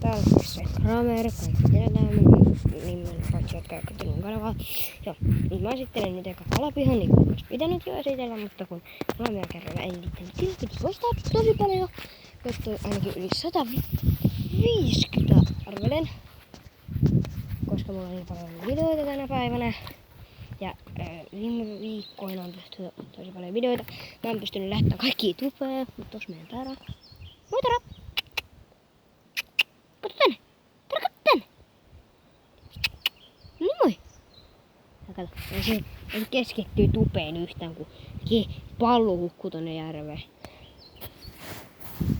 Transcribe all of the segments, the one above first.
Täällä on se Kramer, kaikki tiedetään mun nimen, paitsi jotka eivät katsoneet mun kanavaa. Joo, nyt mä esittelen nyt eka kalapihan, niin kuin olisi pitänyt jo esitellä, mutta kun mä oon vielä kerralla edittänyt, sillä piti poistaa tosi paljon. Jotta ainakin yli 150 arvelen, koska mulla on niin paljon videoita tänä päivänä. Ja viime viikkoina on tehty tosi paljon videoita. Mä en pystynyt lähtemään kaikkia tupeen, mutta tossa meidän täällä. Moi Tara! Kato tänne! Tara, kato tänne! No niin moi! Ja kato, se keskittyy tupeen yhtään, kun pallo hukkuu tonne järveen.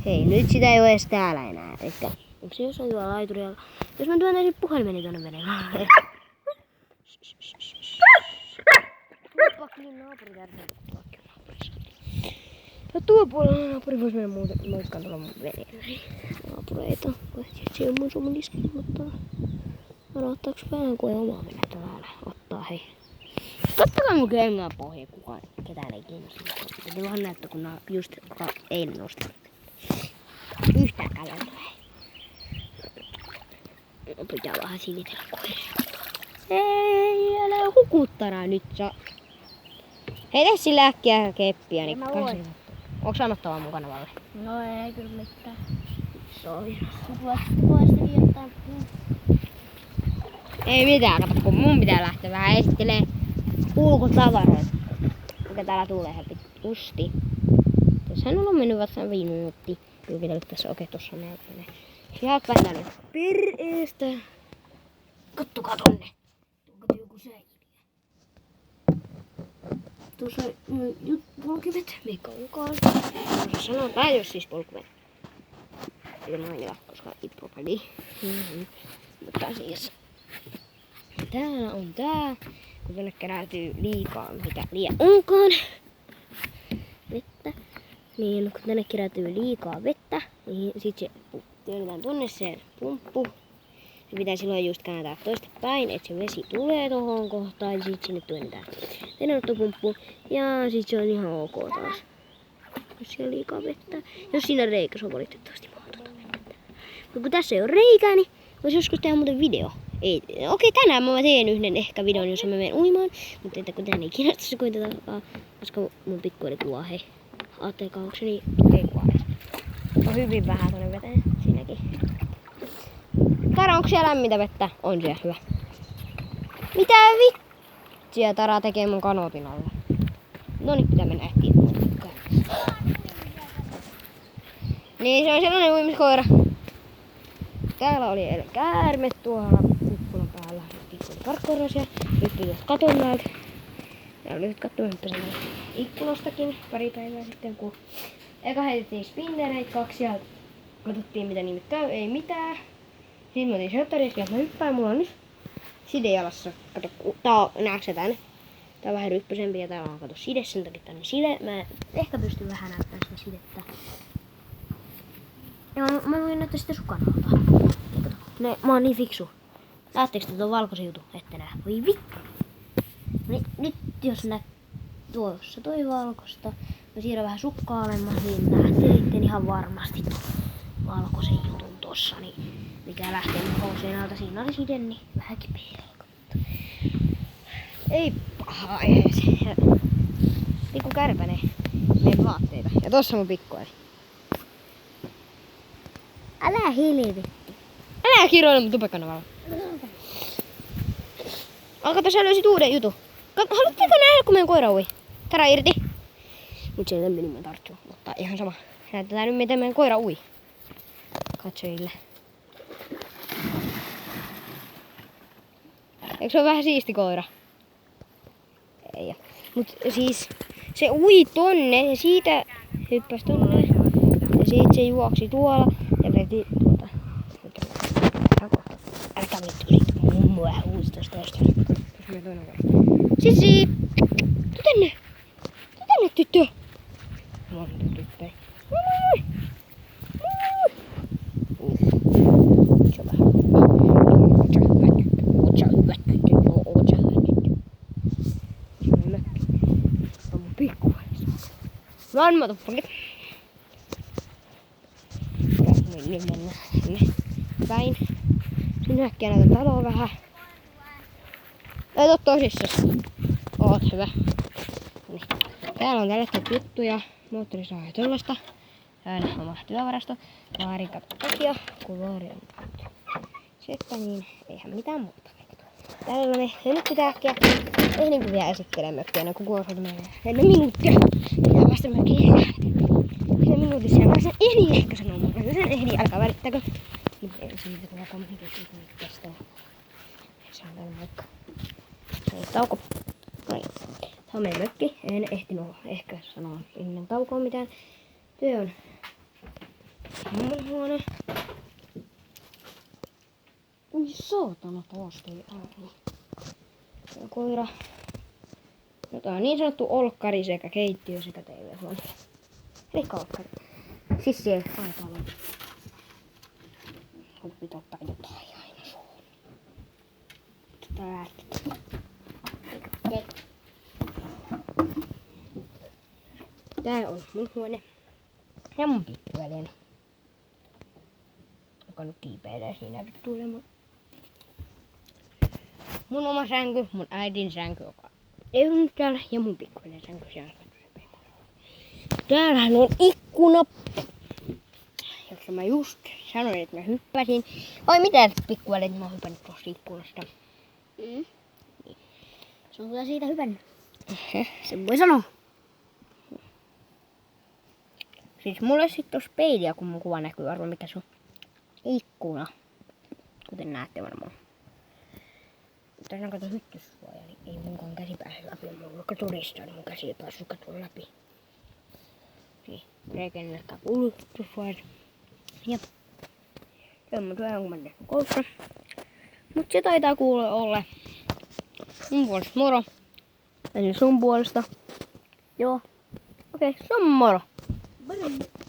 Hei, nyt sitä ei oo edes täällä enää. Elikkä, onko se jossain tuolla laiturilla? Jos mä työnnäisin puhelimeni tonne menemään. Pakkin naapuri tärkeä. Ja tuo puolella naapuri vois mennä moikkaan tuolla mun veneellä. Naapureita. Se on mun sumuliski, mutta varoittaaks vähän, kun ei omaa venettä täällä ottaa, hei. Tottakai mun kengää pohjaa, kukaan ketään ei kiinnosta. Te vaan näyttää, kun nää just eilen nostin. Yhtään kävelyä. Pitää vähän silitellä koiria. Ei, älä hukuttara nyt saa. Hei, tee sillä äkkiä keppiä, niin pääsin. Onks sanottavaa mun kanavalle? No ei kyllä mitään. Soi. Voisi kirjoittaa. Ei mitään, kato kun mun pitää lähteä vähän esittelee ulkotavaroita. Mikä täällä tulee justi. Tässähän on mennyt vasta 5 minuuttia. Pyyvitellyt tässä okei tossa näytäneen. Sieltä vähän nyt per'eestä. Kattokaa tonne. Onko joku säiliö? Tuossa polkimet, mikä onkaan. Tuossa sanotaan, jos siis polkimet. Ei mainita, koska ipropeli. Mutta siis täällä on tää. Kun tänne keräytyy liikaa, mikä liian onkaan vettä. Niin kun tänne keräytyy liikaa vettä, niin sit se työnnetään tonne se pumppu. Se pitää silloin just kääntää toista päin, että se vesi tulee tohon kohtaan ja sit sinne työnnetään vedenottopumppu. Ja sit se on ihan ok taas. Jos siinä on liikaa vettä. Jos siinä on reikä, se on valitettavasti mahdotonta vettä. Mutta kun tässä ei ole reikää, niin voisi joskus tehdä muuten video. Okei, tänään mä teen yhden ehkä videon, jossa mä menen uimaan. Mutta että kun tänään ei kiinnostaisi koitetaan, koska mun pikku oli kuvaa, hei. Aattelkaa, onko se niin? Ei kuvaa edes. On hyvin vähän tonne veteen siinäkin. Tara, onko siellä lämmintä vettä? On siellä, hyvä. Mitä vitsiä Tara tekee mun kanootin alla? Noniin, pitää mennä ehtiin. Niin, se on sellainen uimiskoira. Täällä oli käärme tuolla ikkunan päällä. Pikku oli karkkorosia. Nyt jos katon näältä. Täällä oli nyt kattohypppäsen ikkunastakin pari päivää sitten, kun eka heitettiin spinnereitä 2 ja katsottiin mitä nimet käy. Ei mitään. Sitten mä otin shotteriski ja mä hyppään. Mulla on nyt side jalassa. Kato, näetkö tänne? Tää on vähän ryppysempi ja täällä on kato side, sen takia tänne side. Mä ehkä pystyn vähän näyttämään sitä sidettä. Ja mä voin näyttää sitä sukan alta. Mä oon niin fiksu. Näettekö te tuon valkoisen jutun? Ette nää. Voi vittu. Nyt jos näet tuossa toi valkosta. Mä siirrän vähän sukkaa alemmas, niin näette sitten ihan varmasti tuon valkoisen jutun tossa. Niin mikä lähtee houseen alta. Siinä oli side, niin vähän kipeä. Ei paha ees. Pikku kärpäne. Meidän vaatteita. Ja tossa mun pikkuäri. Älä helvetti. Älä kiroile mun tupekanavalla. Kato, sä löysit uuden jutun. Haluatteko nähdä, kun meidän koira ui? Tara irti. Mut se meni mä tarttuu. Mutta ihan sama. Näytetään nyt miten meidän koira ui. Katsojille. Eikö se ole vähän siisti koira? Ei oo. Mut siis se ui tonne ja siitä hyppäsi tonne. Ja siitä se juoksi tuolla ja veti tuota. Älkää vittu siitä mummoa huusi tosta tosta. Sisi! Tuu tänne! Tuu tänne tyttö! Mä oon tyttö. Moi! Se on vähän. Ootsa hyvät tyttö. Joo, ootsa hyvät tyttö. Se on mökki. Se on mun pikkuhuoneessa. Run motherfucker! Niin mennään sinne päin. Sinne äkkiä näitä taloa vähän. Ei oo tosissas. Oot hyvä. Niin. Täällä on tällaista juttuja. Moottorisaha ja tollasta. Täällä on oma työvarasto. Vaarin takia, kun vaari on seppä, niin eihän mitään muuta. Täällä me nyt äkkiä. Ei niinku vielä esittele mökkiä, no kun kuosuutu meille 4 minuuttia. Pitää päästä mökkiin. 10 minuutissa ja mä sen ehdin ehkä sanoa, mutta mä sen ehdin, älkää välittäkö. Nyt ei siitä tulla kommunikoitua, kun nyt kestää. Se on täällä moikka. Se on tauko. Noin. Tää on meidän mökki. En ehtinyt ehkä sanoa ennen taukoa mitään. Työ on mun huone. Ui saatana taas tuli ääni. Se on koira. No tää on niin sanottu olkkari sekä keittiö sekä TV-huone. Elikkä olkkari. Siis siellä aitalla. Kun pitää ottaa jotain aina suuhun. Tätä lääkettä. Tää on mun huone. Ja mun pikkuväliin. Joka nyt kiipeilee siinä nyt tulemaan. Mun oma sänky, mun äidin sänky, joka ei ole nyt täällä. Ja mun pikkuväliin sänky siellä. Täällähän on ikkuna. Jossa mä just sanoin, että mä hyppäsin. Oi mitä pikkuväliin mä oon hypännyt tosta ikkunasta. Niin. Se on kyllä siitä hypännyt. Sen voi sanoa. Siis mulle sit tossa peilia, kun mun kuva näkyy arvo mikä se on. Ikkuna. Kuten näette varmaan. Tässä on kato hyttyssuoja, niin ei munkaan käsi pääse läpi. Mä oon vaikka todistaa, niin mun käsi ei päässyt katua läpi. Niin, reikenneltä kuuluu hyttyssuojat. Jep. Se on mun työ, kun mä tehnyt koulussa. Mut se taitaa kuulla olla mun puolesta moro. Eli sun puolesta. Joo. Okei, se on moro. Bye.